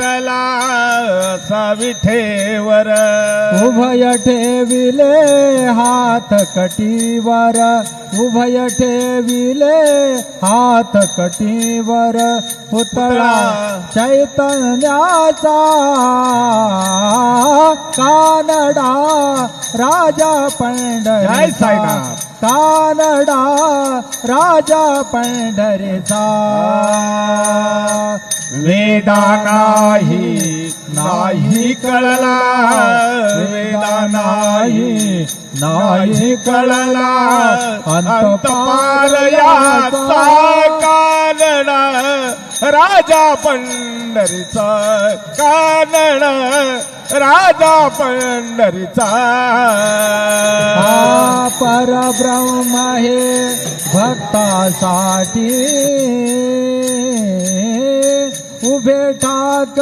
वाटला विठेवर उभय ठेविले हात कटीवर उभय ठेविले हात कटीवर पुतळा चैतन्याचा कानडा राजा जय पंढरीचा साईनाथ. कानडा राजा पंढरीचा वेदा नाही कळला वेदा नाही कळला अंतपार याचा कानडा राजा पंढरीचा कानडा राजा पंढरीचा परब्रह्म हे भक्तासाठी उभे ठाक